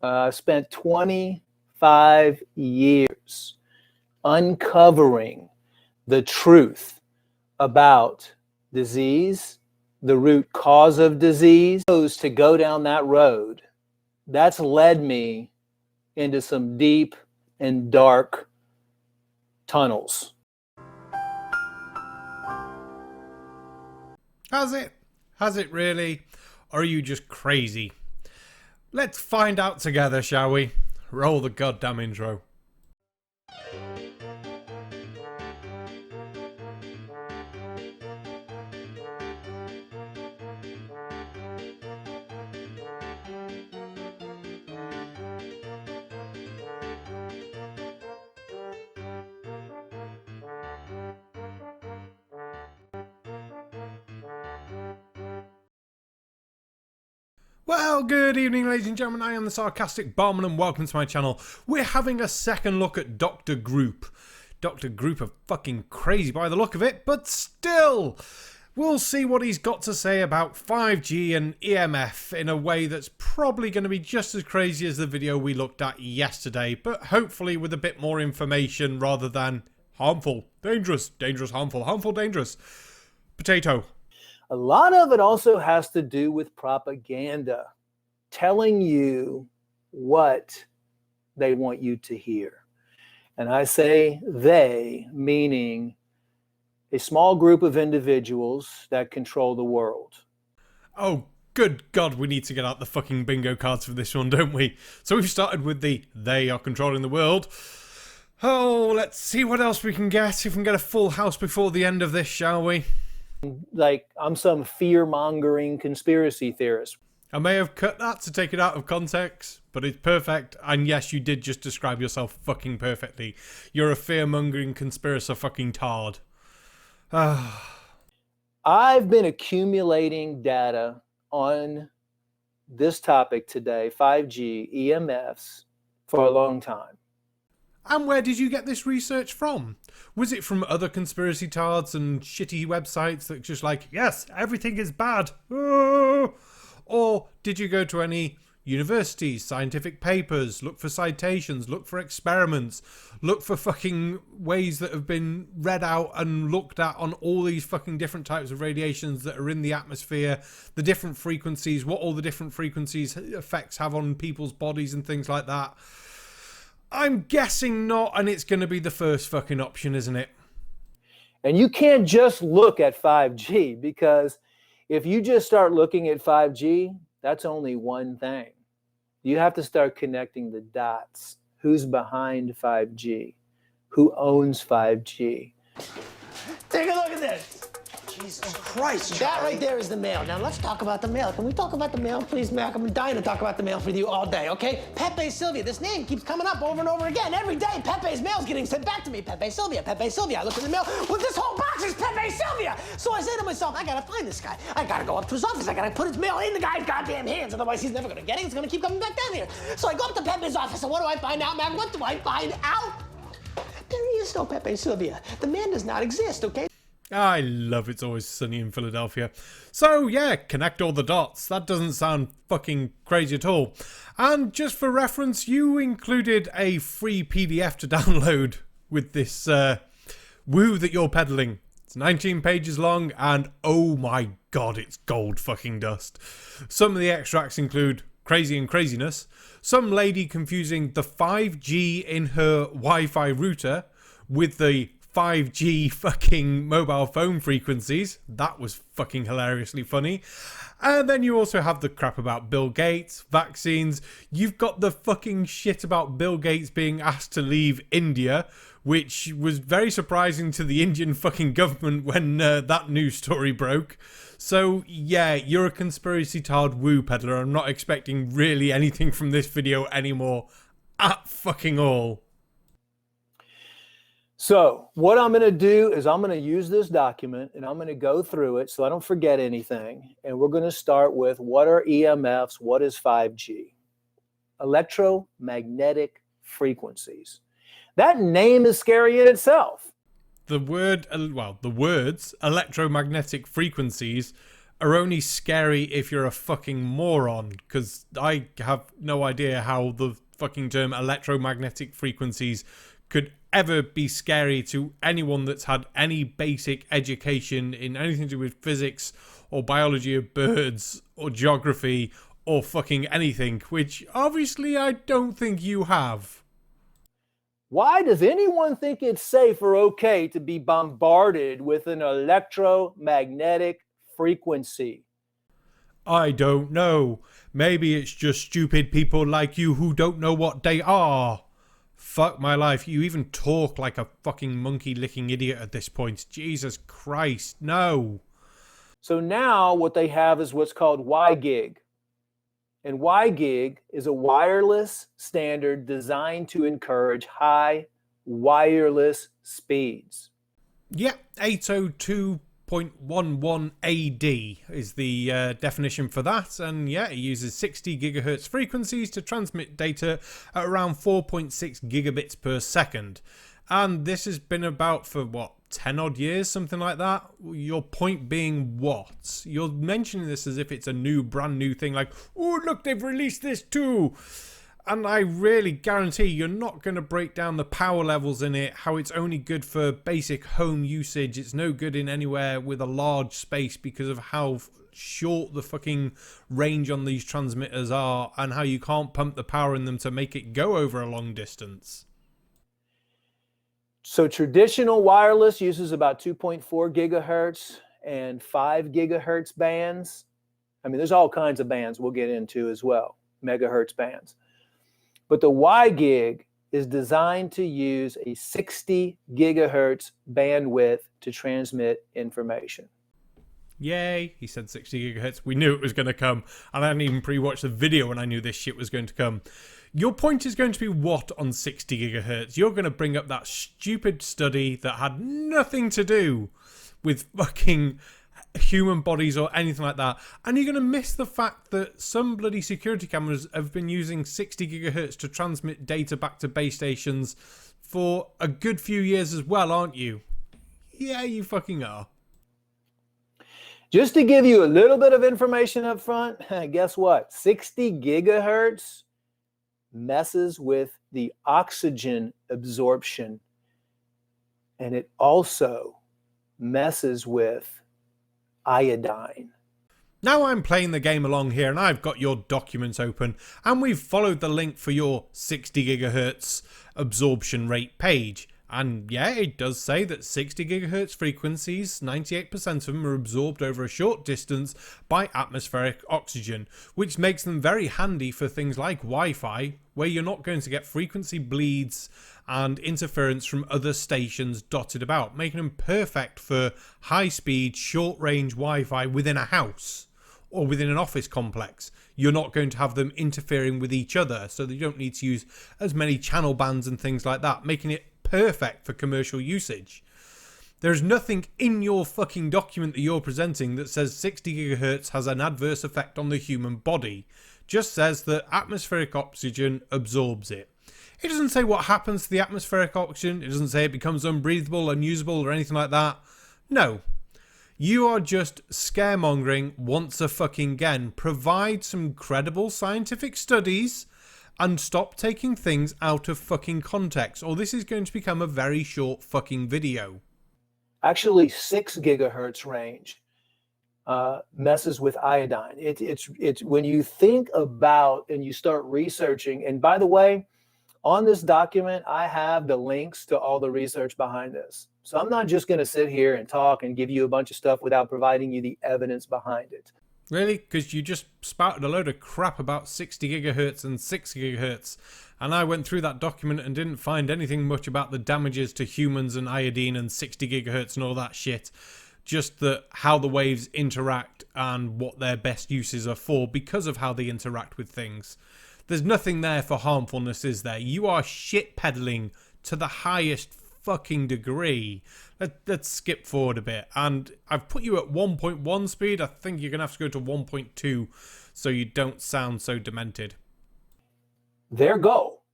I spent 25 years uncovering the truth about disease, the root cause of disease. To go down that road, that's led me into some deep and dark tunnels. Has it? Has it really? Or are you just crazy? Let's find out together, shall we? Roll the goddamn intro. Well, good evening, ladies and gentlemen. I am the Sarcastic Barman and welcome to my channel. We're having a second look at Dr. Group. Dr. Group are fucking crazy by the look of it, but still, we'll see what he's got to say about 5G and EMF in a way that's probably going to be just as crazy as the video we looked at yesterday, but hopefully with a bit more information rather than harmful, dangerous, dangerous, harmful, harmful, dangerous. Potato. A lot of it also has to do with propaganda, telling you what they want you to hear. And I say they, meaning a small group of individuals that control the world. Oh, good God, we need to get out the fucking bingo cards for this one, don't we? So we've started with the they are controlling the world. Oh, let's see what else we can get. If we can get a full house before the end of this, shall we? Like I'm some fear-mongering conspiracy theorist. I may have cut that to take it out of context, but it's perfect. And yes, you did just describe yourself fucking perfectly. You're a fear-mongering conspiracy fucking tard. I've been accumulating data on this topic today, 5G, EMFs, for a long time. And where did you get this research from? Was it from other conspiracy tards and shitty websites that just like, yes, everything is bad? Oh. Or did you go to any universities, scientific papers, look for citations, look for experiments, look for fucking ways that have been read out and looked at on all these fucking different types of radiations that are in the atmosphere, the different frequencies, what all the different frequencies effects have on people's bodies and things like that? I'm guessing not, and it's going to be the first fucking option, isn't it? And you can't just look at 5G, because if you just start looking at 5G, that's only one thing. You have to start connecting the dots. Who's behind 5G? Who owns 5G? Take a look at this. Jesus Christ, that right there is the mail. Now let's talk about the mail. Can we talk about the mail, please, Mac? I'm dying to talk about the mail with you all day, okay? Pepe Sylvia, this name keeps coming up over and over again. Every day, Pepe's mail's getting sent back to me. Pepe Sylvia, Pepe Sylvia. I look in the mail, well, this whole box is Pepe Sylvia. So I say to myself, I gotta find this guy. I gotta go up to his office. I gotta put his mail in the guy's goddamn hands. Otherwise, he's never gonna get it. It's gonna keep coming back down here. So I go up to Pepe's office, and what do I find out, Mac? What do I find out? There is no Pepe Sylvia. The man does not exist, okay? I love It's Always Sunny in Philadelphia. So yeah, connect all the dots. That doesn't sound fucking crazy at all. And just for reference, you included a free PDF to download with this woo that you're peddling. It's 19 pages long and oh my god, it's gold fucking dust. Some of the extracts include crazy and craziness, some lady confusing the 5G in her Wi-Fi router with the 5G fucking mobile phone frequencies. That was fucking hilariously funny. And then you also have the crap about Bill Gates, vaccines. You've got the fucking shit about Bill Gates being asked to leave India, which was very surprising to the Indian fucking government when that news story broke. So yeah, you're a conspiracy tard woo peddler. I'm not expecting really anything from this video anymore at fucking all. So what I'm going to do is I'm going to use this document and I'm going to go through it so I don't forget anything. And we're going to start with what are EMFs? What is 5G? Electromagnetic frequencies. That name is scary in itself. The word, well, the words electromagnetic frequencies are only scary if you're a fucking moron, because I have no idea how the fucking term electromagnetic frequencies could ever be scary to anyone that's had any basic education in anything to do with physics or biology of birds or geography or fucking anything, which obviously I don't think you have. Why does anyone think it's safe or okay to be bombarded with an electromagnetic frequency? I don't know. Maybe it's just stupid people like you who don't know what they are. Fuck my life, you even talk like a fucking monkey-licking idiot at this point. Jesus Christ, no. So now what they have is what's called WiGig. And WiGig is a wireless standard designed to encourage high wireless speeds. Yeah, 802.11 AD is the definition for that, and yeah, it uses 60 gigahertz frequencies to transmit data at around 4.6 gigabits per second. And this has been about for what, 10 odd years, something like that? Your point being what? You're mentioning this as if it's a brand new thing, like, oh look, they've released this too. And I really guarantee you're not going to break down the power levels in it, how it's only good for basic home usage. It's no good in anywhere with a large space because of how short the fucking range on these transmitters are and how you can't pump the power in them to make it go over a long distance. So traditional wireless uses about 2.4 gigahertz and 5 gigahertz bands. I mean, there's all kinds of bands we'll get into as well, megahertz bands. But the WiGig is designed to use a 60 gigahertz bandwidth to transmit information. Yay, he said 60 gigahertz. We knew it was going to come, and I didn't even pre-watch the video when I knew this shit was going to come. Your point is going to be what on 60 gigahertz? You're going to bring up that stupid study that had nothing to do with fucking human bodies or anything like that, and you're going to miss the fact that some bloody security cameras have been using 60 gigahertz to transmit data back to base stations for a good few years as well, aren't you? Yeah, you fucking are. Just to give you a little bit of information up front, guess what? 60 gigahertz messes with the oxygen absorption, and it also messes with iodine. Now I'm playing the game along here and I've got your documents open and we've followed the link for your 60 gigahertz absorption rate page. And yeah, it does say that 60 gigahertz frequencies, 98% of them are absorbed over a short distance by atmospheric oxygen, which makes them very handy for things like Wi-Fi, where you're not going to get frequency bleeds and interference from other stations dotted about, making them perfect for high-speed, short-range Wi-Fi within a house or within an office complex. You're not going to have them interfering with each other, so that you don't need to use as many channel bands and things like that, making it perfect for commercial usage. There's nothing in your fucking document that you're presenting that says 60 gigahertz has an adverse effect on the human body. Just says that atmospheric oxygen absorbs it. It doesn't say what happens to the atmospheric oxygen. It doesn't say it becomes unbreathable, unusable, or anything like that. No. You are just scaremongering once a fucking again. Provide some credible scientific studies and stop taking things out of fucking context, or this is going to become a very short fucking video. Actually, 6 gigahertz range messes with iodine. It's when you think about and you start researching, and by the way, on this document, I have the links to all the research behind this. So I'm not just going to sit here and talk and give you a bunch of stuff without providing you the evidence behind it. Really? Because you just spouted a load of crap about 60 gigahertz and 6 gigahertz, and I went through that document and didn't find anything much about the damages to humans and iodine and 60 gigahertz and all that shit. Just that how the waves interact and what their best uses are for because of how they interact with things. There's nothing there for harmfulness, is there? You are shit peddling to the highest fucking degree. Let's skip forward a bit. And I've put you at 1.1 speed. I think you're going to have to go to 1.2 so you don't sound so demented. Their goal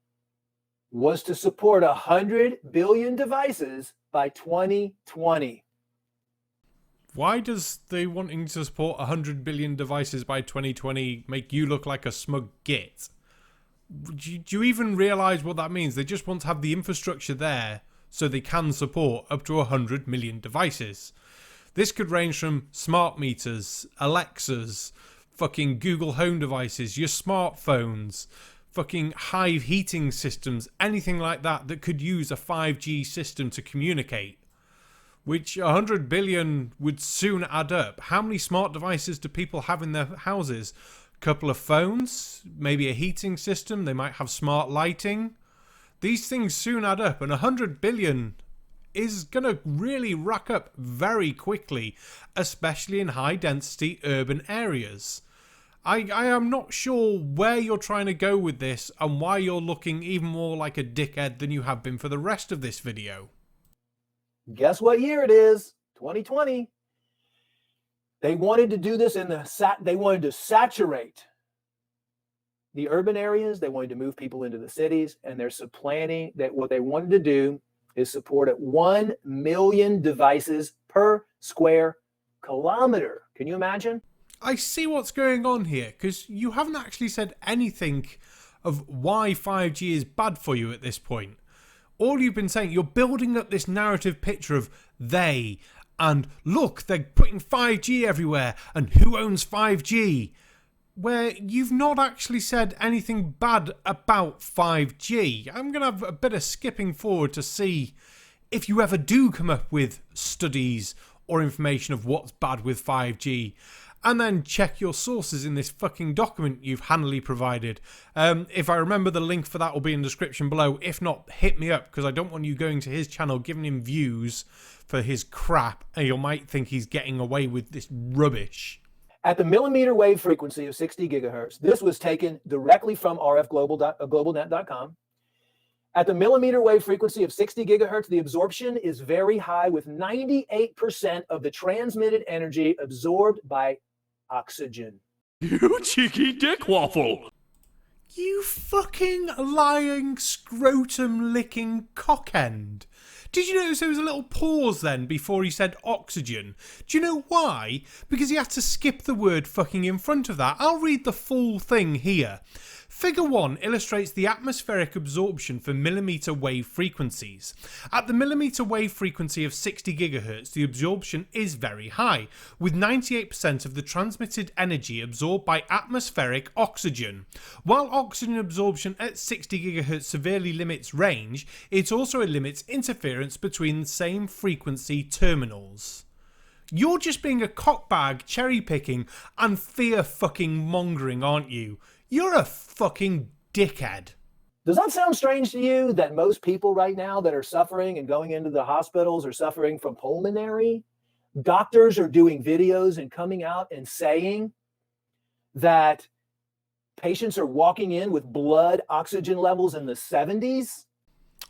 was to support 100 billion devices by 2020. Why does the wanting to support 100 billion devices by 2020 make you look like a smug git? Do you even realise what that means? They just want to have the infrastructure there so they can support up to 100 million devices. This could range from smart meters, Alexas, fucking Google Home devices, your smartphones, fucking Hive heating systems, anything like that that could use a 5G system to communicate. Which 100 billion would soon add up. How many smart devices do people have in their houses? A couple of phones, maybe a heating system, they might have smart lighting. These things soon add up, and 100 billion is going to really rack up very quickly, especially in high density urban areas. I am not sure where you're trying to go with this and why you're looking even more like a dickhead than you have been for the rest of this video. Guess what year it is? 2020. They wanted to do this they wanted to saturate the urban areas. They wanted to move people into the cities, and they're supplanting that. What they wanted to do is support at 1 million devices per square kilometer. Can you imagine? I see what's going on here, because you haven't actually said anything of why 5G is bad for you at this point. All you've been saying, you're building up this narrative picture of they, and look, they're putting 5G everywhere, and who owns 5G? Where you've not actually said anything bad about 5G. I'm going to have a bit of skipping forward to see if you ever do come up with studies or information of what's bad with 5G. And then check your sources in this fucking document you've handily provided. If I remember, the link for that will be in the description below. If not, hit me up, because I don't want you going to his channel, giving him views for his crap, and you might think he's getting away with this rubbish. At the millimeter wave frequency of 60 gigahertz, this was taken directly from rfglobalnet.com. At the millimeter wave frequency of 60 gigahertz, the absorption is very high, with 98% of the transmitted energy absorbed by oxygen. You cheeky dick waffle! You fucking lying scrotum licking cockend. Did you notice there was a little pause then before he said oxygen? Do you know why? Because he had to skip the word fucking in front of that. I'll read the full thing here. Figure 1 illustrates the atmospheric absorption for millimeter wave frequencies. At the millimeter wave frequency of 60 GHz, the absorption is very high, with 98% of the transmitted energy absorbed by atmospheric oxygen. While oxygen absorption at 60 GHz severely limits range, it also limits interference between the same frequency terminals. You're just being a cockbag, cherry picking, and fear fucking mongering, aren't you? You're a fucking dickhead. Does that sound strange to you, that most people right now that are suffering and going into the hospitals are suffering from pulmonary? Doctors are doing videos and coming out and saying that patients are walking in with blood oxygen levels in the 70s?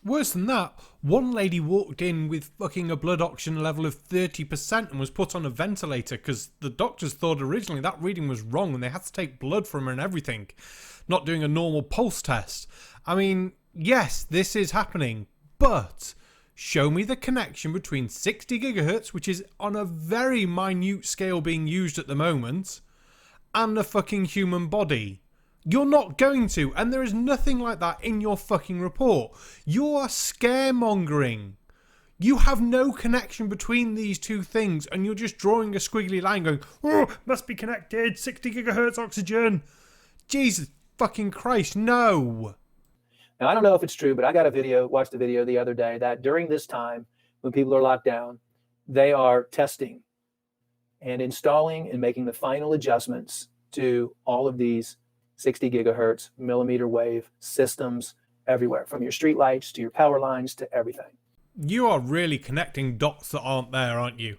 Worse than that, one lady walked in with fucking a blood oxygen level of 30% and was put on a ventilator because the doctors thought originally that reading was wrong and they had to take blood from her and everything, not doing a normal pulse test. I mean, yes, this is happening, but show me the connection between 60 gigahertz, which is on a very minute scale being used at the moment, and the fucking human body. You're not going to, and there is nothing like that in your fucking report. You are scaremongering. You have no connection between these two things, and you're just drawing a squiggly line going, oh, must be connected, 60 gigahertz oxygen. Jesus fucking Christ, no. Now, I don't know if it's true, but I watched a video the other day that during this time, when people are locked down, they are testing and installing and making the final adjustments to all of these 60 gigahertz millimeter wave systems everywhere, from your street lights to your power lines to everything. You are really connecting dots that aren't there, aren't you?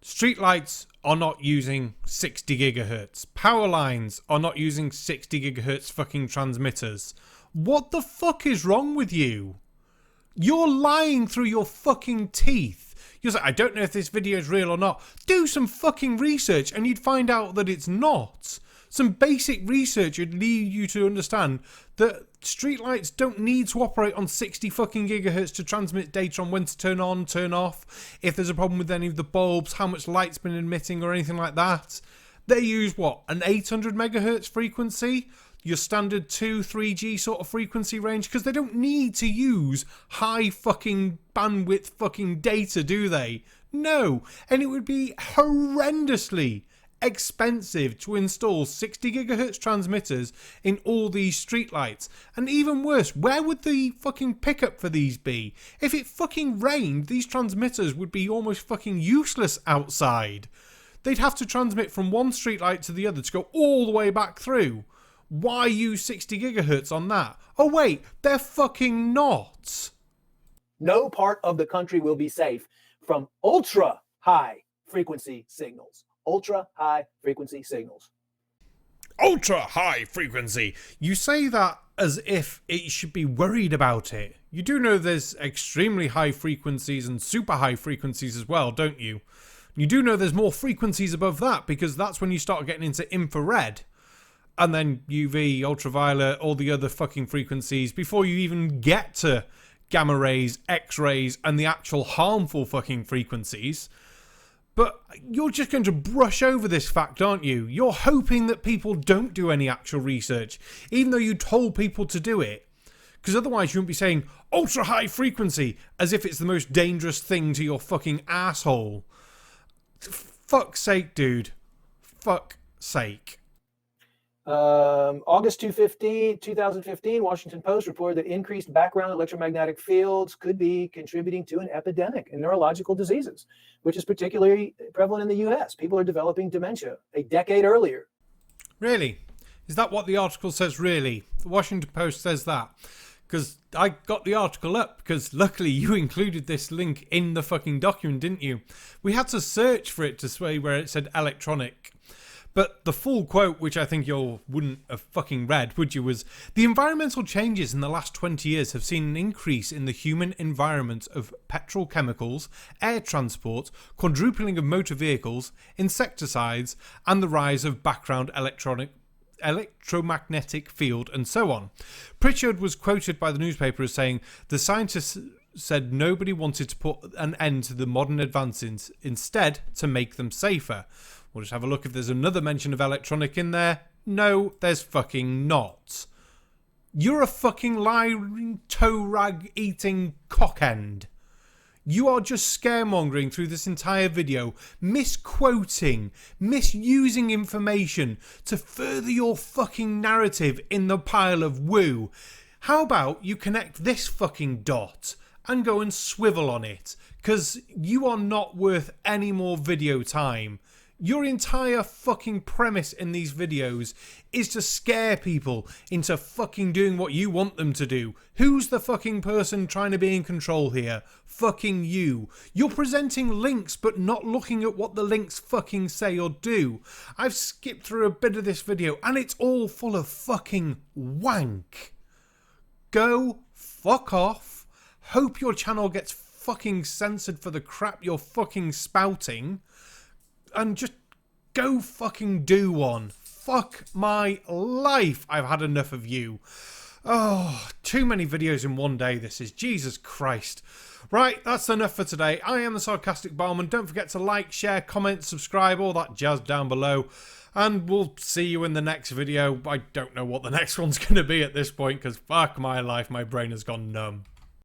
Street lights are not using 60 gigahertz. Power lines are not using 60 gigahertz fucking transmitters. What the fuck is wrong with you? You're lying through your fucking teeth. You're like, I don't know if this video is real or not. Do some fucking research and you'd find out that it's not. Some basic research would lead you to understand that streetlights don't need to operate on 60 fucking gigahertz to transmit data on when to turn on, turn off, if there's a problem with any of the bulbs, how much light's been emitting or anything like that. They use what? An 800 megahertz frequency? Your standard 2-3G sort of frequency range? Because they don't need to use high fucking bandwidth fucking data, do they? No. And it would be horrendously expensive to install 60 gigahertz transmitters in all these streetlights. And even worse, where would the fucking pickup for these be? If it fucking rained, these transmitters would be almost fucking useless outside. They'd have to transmit from one streetlight to the other to go all the way back through. Why use 60 gigahertz on that? Oh wait, they're fucking not. No part of the country will be safe from ultra high frequency signals. Ultra high frequency signals. Ultra high frequency. You say that as if it should be worried about it. You do know there's extremely high frequencies and super high frequencies as well, don't you? You do know there's more frequencies above that, because that's when you start getting into infrared. And then UV, ultraviolet, all the other fucking frequencies before you even get to gamma rays, X-rays, and the actual harmful fucking frequencies. But you're just going to brush over this fact, aren't you? You're hoping that people don't do any actual research, even though you told people to do it. Because otherwise you wouldn't be saying ultra high frequency as if it's the most dangerous thing to your fucking asshole. Fuck's sake, dude. Fuck sake. August 2015, Washington Post reported that increased background electromagnetic fields could be contributing to an epidemic in neurological diseases, which is particularly prevalent in the US. People are developing dementia a decade earlier. Really? Is that what the article says, really? The Washington Post says that? Because I got the article up, because luckily you included this link in the fucking document, didn't you? We had to search for it to say where it said electronic. But the full quote, which I think you wouldn't have fucking read, would you, was, "The environmental changes in the last 20 years have seen an increase in the human environment of petrochemicals, air transport, quadrupling of motor vehicles, insecticides, and the rise of background electromagnetic field, and so on." Pritchard was quoted by the newspaper as saying, "The scientists said nobody wanted to put an end to the modern advances, instead to make them safer." We'll just have a look if there's another mention of electronic in there. No, there's fucking not. You're a fucking lying, toe rag eating cockend. You are just scaremongering through this entire video, misquoting, misusing information to further your fucking narrative in the pile of woo. How about you connect this fucking dot and go and swivel on it? Because you are not worth any more video time. Your entire fucking premise in these videos is to scare people into fucking doing what you want them to do. Who's the fucking person trying to be in control here? Fucking you. You're presenting links but not looking at what the links fucking say or do. I've skipped through a bit of this video and it's all full of fucking wank. Go fuck off. Hope your channel gets fucking censored for the crap you're fucking spouting. And just go fucking do one. Fuck my life. I've had enough of you. Oh, too many videos in one day this is. Jesus Christ. Right, that's enough for today. I am the Sarcastic Barman. Don't forget to like, share, comment, subscribe, all that jazz down below. And we'll see you in the next video. I don't know what the next one's going to be at this point, because fuck my life, my brain has gone numb.